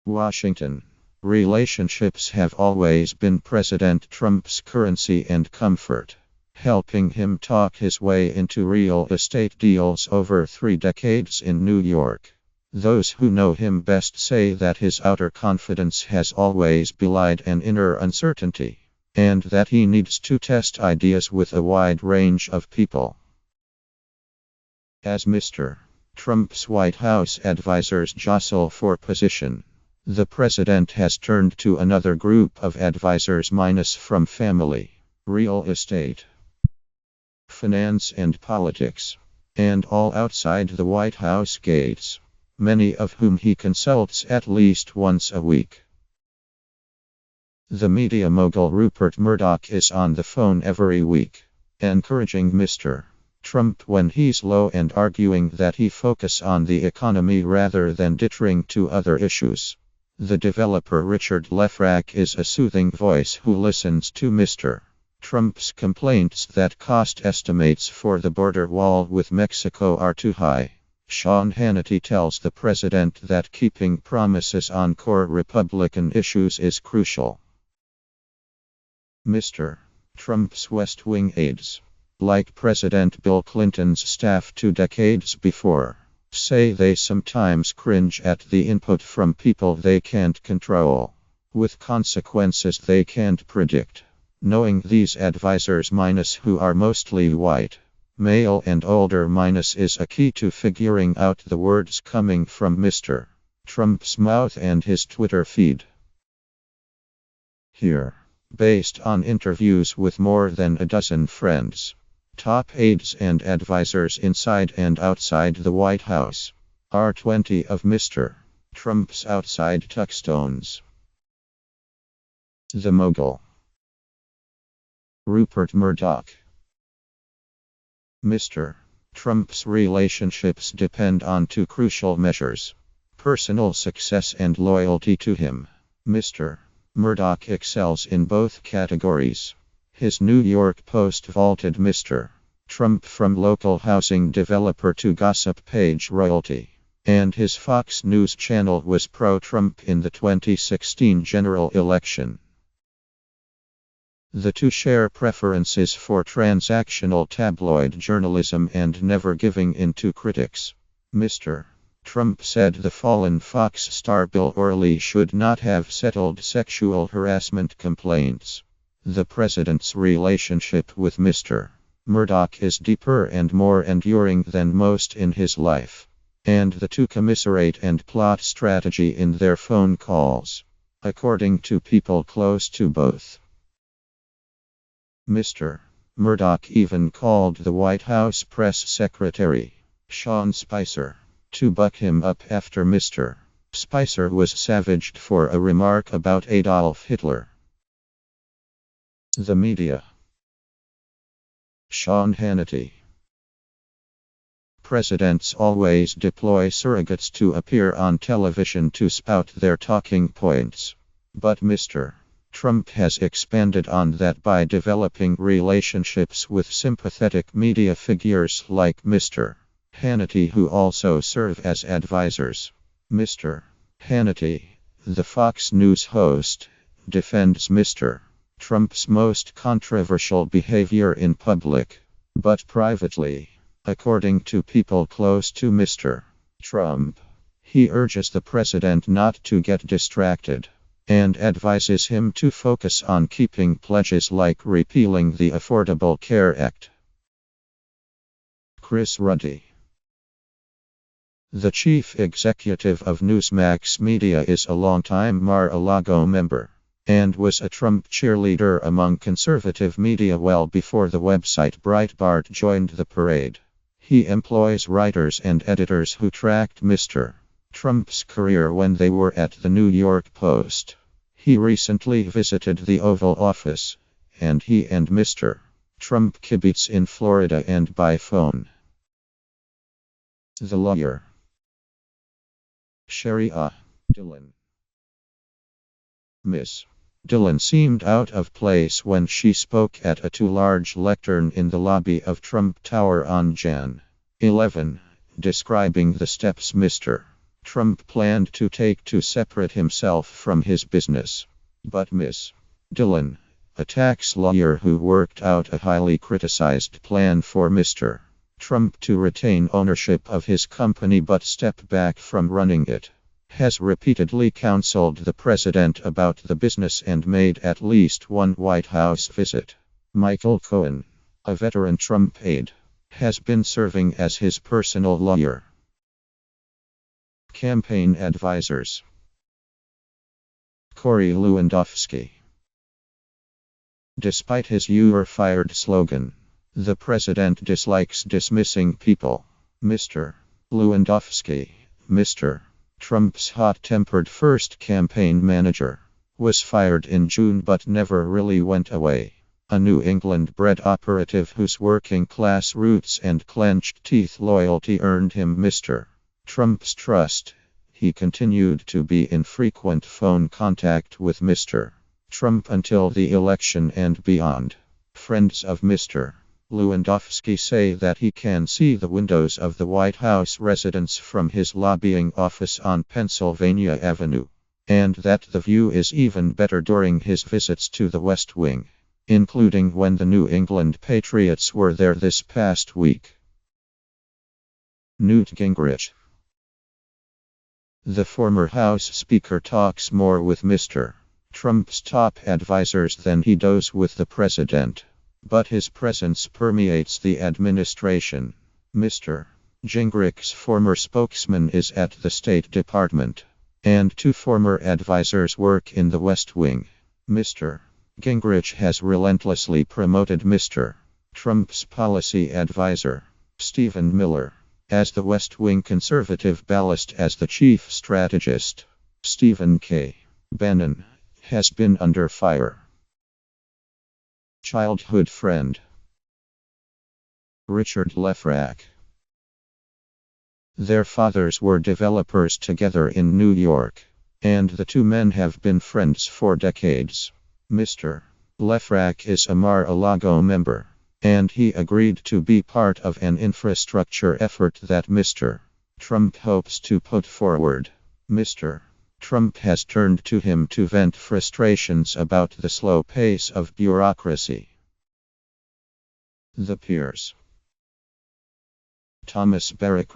Washington. Relationships have always been President Trump's currency and comfort, helping him talk his way into real estate deals over 3 decades in New York. Those who know him best say that his outer confidence has always belied an inner uncertainty, and that he needs to test ideas with a wide range of people. As Mr. Trump's White House advisors jostle for position, the president has turned to another group of advisors minus from family, real estate, finance and politics, and all outside the White House gates, many of whom he consults at least once a week. The media mogul Rupert Murdoch is on the phone every week, encouraging Mr. Trump when he's low and arguing that he focus on the economy rather than ditching to other issues. The developer Richard Lefrak is a soothing voice who listens to Mr. Trump's complaints that cost estimates for the border wall with Mexico are too high. Sean Hannity tells the president that keeping promises on core Republican issues is crucial. Mr. Trump's West Wing aides, like President Bill Clinton's staff 2 decades before, say they sometimes cringe at the input from people they can't control, with consequences they can't predict. Knowing these advisors minus who are mostly white, male and older minus is a key to figuring out the words coming from Mr. Trump's mouth and his Twitter feed. Here, based on interviews with more than a dozen friends, top aides and advisors inside and outside the White House, are 20 of Mr. Trump's outside touchstones. The mogul. Rupert Murdoch. Mr. Trump's relationships depend on 2 crucial measures: personal success and loyalty to him. Mr. Murdoch excels in both categories. His New York Post vaulted Mr. Trump from local housing developer to gossip page royalty, and his Fox News channel was pro-Trump in the 2016 general election. The 2 share preferences for transactional tabloid journalism and never giving in to critics. Mr. Trump said the fallen Fox star Bill O'Reilly should not have settled sexual harassment complaints. The president's relationship with Mr. Murdoch is deeper and more enduring than most in his life, and the 2 commiserate and plot strategy in their phone calls, according to people close to both. Mr. Murdoch even called the White House press secretary, Sean Spicer, to buck him up after Mr. Spicer was savaged for a remark about Adolf Hitler. The media. Sean Hannity. Presidents always deploy surrogates to appear on television to spout their talking points, but Mr. Trump has expanded on that by developing relationships with sympathetic media figures like Mr. Hannity, who also serve as advisors. Mr. Hannity, the Fox News host, defends Mr. Trump's most controversial behavior in public, but privately, according to people close to Mr. Trump, he urges the president not to get distracted, and advises him to focus on keeping pledges like repealing the Affordable Care Act. Chris Ruddy. The chief executive of Newsmax Media is a longtime Mar-a-Lago member, and was a Trump cheerleader among conservative media well before the website Breitbart joined the parade. He employs writers and editors who tracked Mr. Trump's career when they were at the New York Post. He recently visited the Oval Office, and he and Mr. Trump kibitz in Florida and by phone. The lawyer. Sherae Dillon. Miss Dillon seemed out of place when she spoke at a too large lectern in the lobby of Trump Tower on Jan. 11, describing the steps Mr. Trump planned to separate himself from his business. But Ms. Dillon, a tax lawyer who worked out a highly criticized plan for Mr. Trump to retain ownership of his company but step back from running it, has repeatedly counseled the president about the business and made at least one White House visit. Michael Cohen, a veteran Trump aide, has been serving as his personal lawyer. Campaign advisors. Corey Lewandowski. Despite his "You're fired" slogan, the president dislikes dismissing people. Mr. Lewandowski, Mr. Trump's hot-tempered first campaign manager, was fired in June but never really went away. A New England-bred operative whose working-class roots and clenched-teeth loyalty earned him Mr. Trump's trust. He continued to be in frequent phone contact with Mr. Trump until the election and beyond. Friends of Mr. Lewandowski say that he can see the windows of the White House residence from his lobbying office on Pennsylvania Avenue, and that the view is even better during his visits to the West Wing, including when the New England Patriots were there this past week. Newt Gingrich. The former House Speaker talks more with Mr. Trump's top advisors than he does with the president, but his presence permeates the administration. Mr. Gingrich's former spokesman is at the State Department, and two former advisors work in the West Wing. Mr. Gingrich has relentlessly promoted Mr. Trump's policy advisor, Stephen Miller, as the West Wing conservative ballast as the chief strategist. Stephen K. Bannon has been under fire. Childhood friend. Richard Lefrak. Their fathers were developers together in New York, and the two men have been friends for decades. Mr. Lefrak is a Mar-a-Lago member, and he agreed to be part of an infrastructure effort that Mr. Trump hopes to put forward. Mr. Trump has turned to him to vent frustrations about the slow pace of bureaucracy. The peers. Thomas Varrick.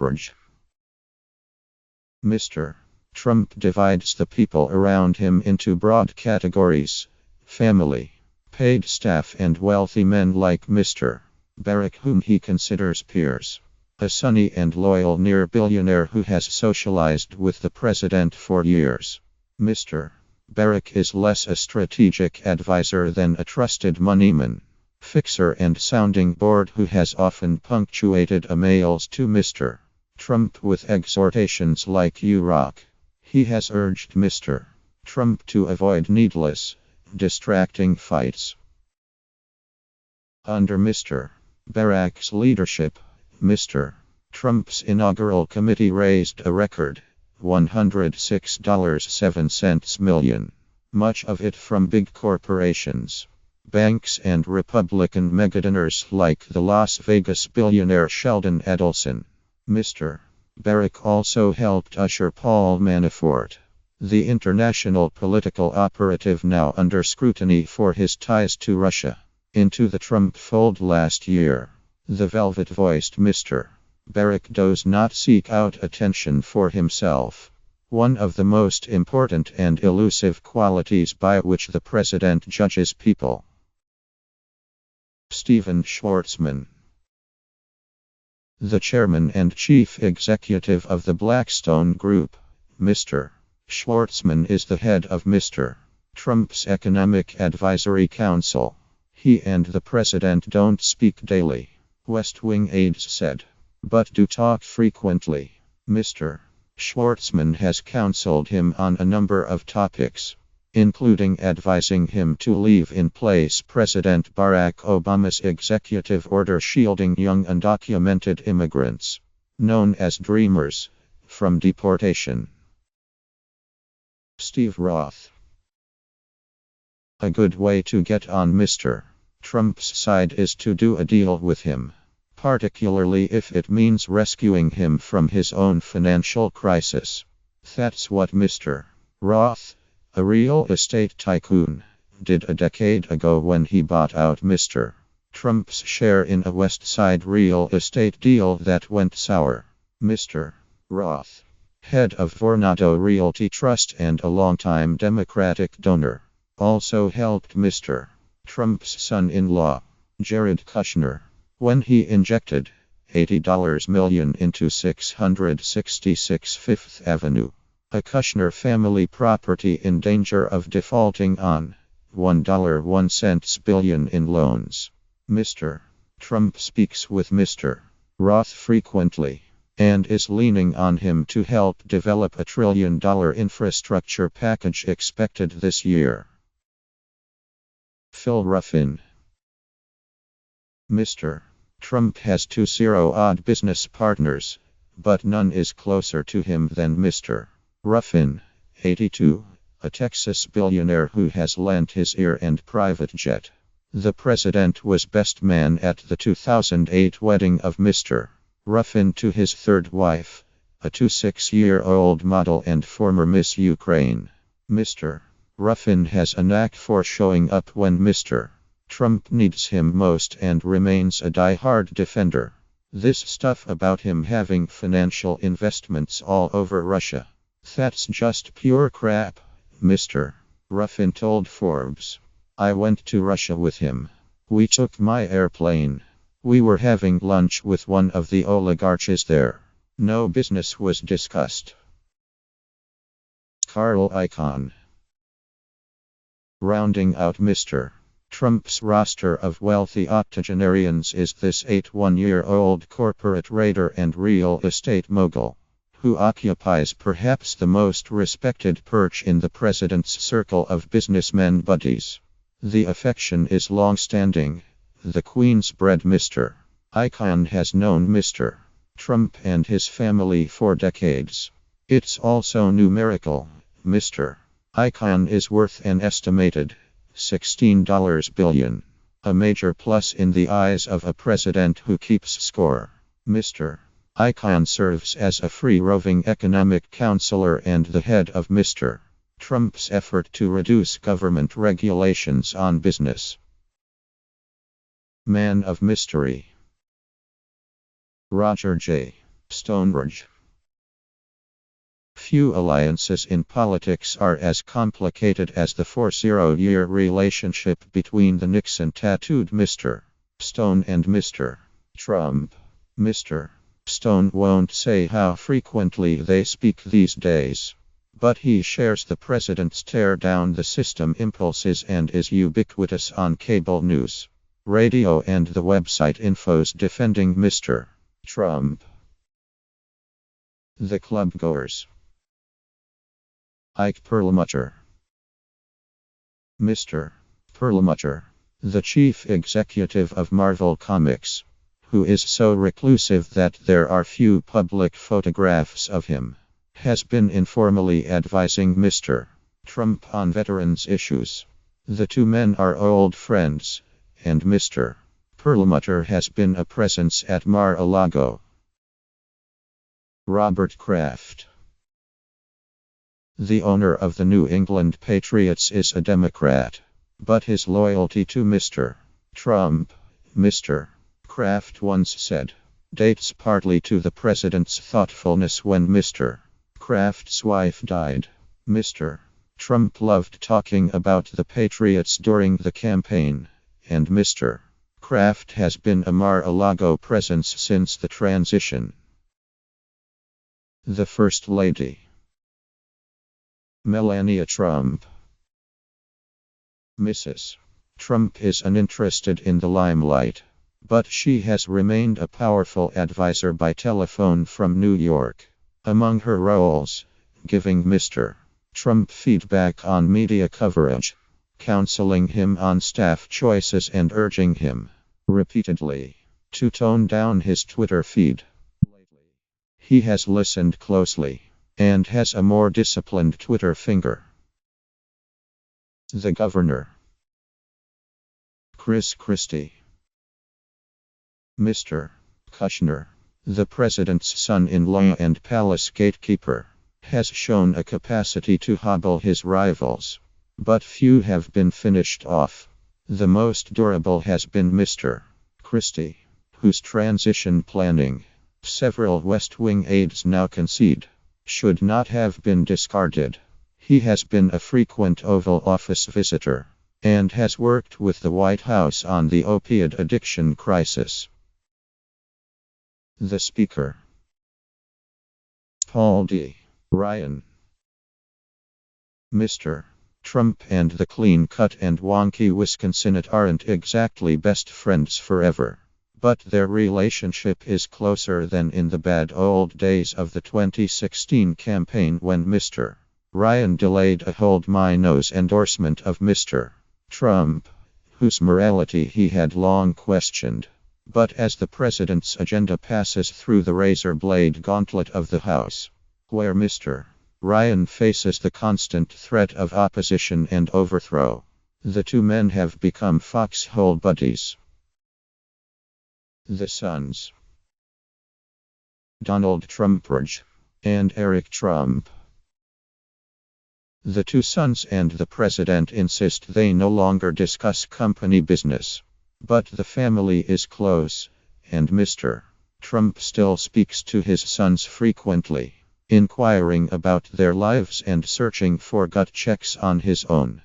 Mr. Trump divides the people around him into broad categories: family, paid staff, and wealthy men like Mr. Varrick, whom he considers peers. A sunny and loyal near-billionaire who has socialized with the president for years. Mr. Varrick is less a strategic advisor than a trusted moneyman, fixer and sounding board who has often punctuated emails to Mr. Trump with exhortations like "You rock." He has urged Mr. Trump to avoid needless, distracting fights. Under Mr. Varrick's leadership, Mr. Trump's inaugural committee raised a record $106.07 million, much of it from big corporations, banks, and Republican megadonors like the Las Vegas billionaire Sheldon Adelson. Mr. Varrick also helped usher Paul Manafort, the international political operative now under scrutiny for his ties to Russia, into the Trump fold last year. The velvet-voiced Mr. Varrick does not seek out attention for himself, one of the most important and elusive qualities by which the president judges people. Stephen Schwarzman. The chairman and chief executive of the Blackstone Group, Mr. Schwarzman is the head of Mr. Trump's Economic Advisory Council. He and the president don't speak daily, West Wing aides said, but do talk frequently. Mr. Schwarzman has counseled him on a number of topics, including advising him to leave in place President Barack Obama's executive order shielding young undocumented immigrants, known as Dreamers, from deportation. Steve Roth. A good way to get on Mr. Trump's side is to do a deal with him, particularly if it means rescuing him from his own financial crisis. That's what Mr. Roth, a real estate tycoon, did a decade ago when he bought out Mr. Trump's share in a West Side real estate deal that went sour. Mr. Roth, head of Vornado Realty Trust and a longtime Democratic donor, also helped Mr. Trump's son-in-law, Jared Kushner, when he injected $80 million into 666 Fifth Avenue, a Kushner family property in danger of defaulting on $1.01 billion in loans. Mr. Trump speaks with Mr. Roth frequently and is leaning on him to help develop a $1 trillion infrastructure package expected this year. Phil Ruffin. Mr. Trump has two zero-odd business partners, but none is closer to him than Mr. Ruffin, 82, a Texas billionaire who has lent his ear and private jet. The president was best man at the 2008 wedding of Mr. Ruffin to his third wife, a 26-year-old model and former Miss Ukraine. Mr. Ruffin has a knack for showing up when Mr. Trump needs him most and remains a die-hard defender. This stuff about him having financial investments all over Russia, that's just pure crap, Mr. Ruffin told Forbes. I went to Russia with him. We took my airplane. We were having lunch with one of the oligarchs there. No business was discussed. Carl Icahn. Rounding out Mr. Trump's roster of wealthy octogenarians is this 81-year-old corporate raider and real estate mogul, who occupies perhaps the most respected perch in the president's circle of businessmen buddies. The affection is long-standing. The Queen's bred Mr. Icahn has known Mr. Trump and his family for decades. It's also numerical. Mr. Icahn is worth an estimated $16 billion. A major plus in the eyes of a president who keeps score. Mr. Icahn serves as a free-roving economic counselor and the head of Mr. Trump's effort to reduce government regulations on business. Man of mystery. Roger J. Stoneridge. Few alliances in politics are as complicated as the 40-year relationship between the Nixon-tattooed Mr. Stone and Mr. Trump. Mr. Stone won't say how frequently they speak these days, but he shares the president's tear down the system impulses and is ubiquitous on cable news, radio and the website infos defending Mr. Trump. The Clubgoers. Ike Perlmutter. Mr. Perlmutter, the chief executive of Marvel Comics, who is so reclusive that there are few public photographs of him, has been informally advising Mr. Trump on veterans issues. The two men are old friends, and Mr. Perlmutter has been a presence at Mar-a-Lago. Robert Kraft. The owner of the New England Patriots is a Democrat, but his loyalty to Mr. Trump, Mr. Kraft once said, dates partly to the president's thoughtfulness when Mr. Kraft's wife died. Mr. Trump loved talking about the Patriots during the campaign, and Mr. Kraft has been a Mar-a-Lago presence since the transition. The First Lady. Melania Trump. Mrs. Trump is uninterested in the limelight, but she has remained a powerful advisor by telephone from New York. Among her roles, giving Mr. Trump feedback on media coverage, counseling him on staff choices and urging him, repeatedly, to tone down his Twitter feed. He has listened closely and has a more disciplined Twitter finger. The Governor. Christie. Mr. Kushner, the president's son-in-law and palace gatekeeper, has shown a capacity to hobble his rivals. But few have been finished off. The most durable has been Mr. Christie, whose transition planning, several West Wing aides now concede, should not have been discarded. He has been a frequent Oval Office visitor and has worked with the White House on the opioid addiction crisis. The Speaker. Paul D. Ryan. Mr. Trump and the clean-cut and wonky Wisconsinite aren't exactly best friends forever. But their relationship is closer than in the bad old days of the 2016 campaign when Mr. Ryan delayed a hold my nose endorsement of Mr. Trump, whose morality he had long questioned. But as the president's agenda passes through the razor blade gauntlet of the House, where Mr. Ryan faces the constant threat of opposition and overthrow, the two men have become foxhole buddies. The sons. Donald Trumpridge and Eric Trump. The two sons and the president insist they no longer discuss company business. But the family is close, and Mr. Trump still speaks to his sons frequently, inquiring about their lives and searching for gut checks on his own.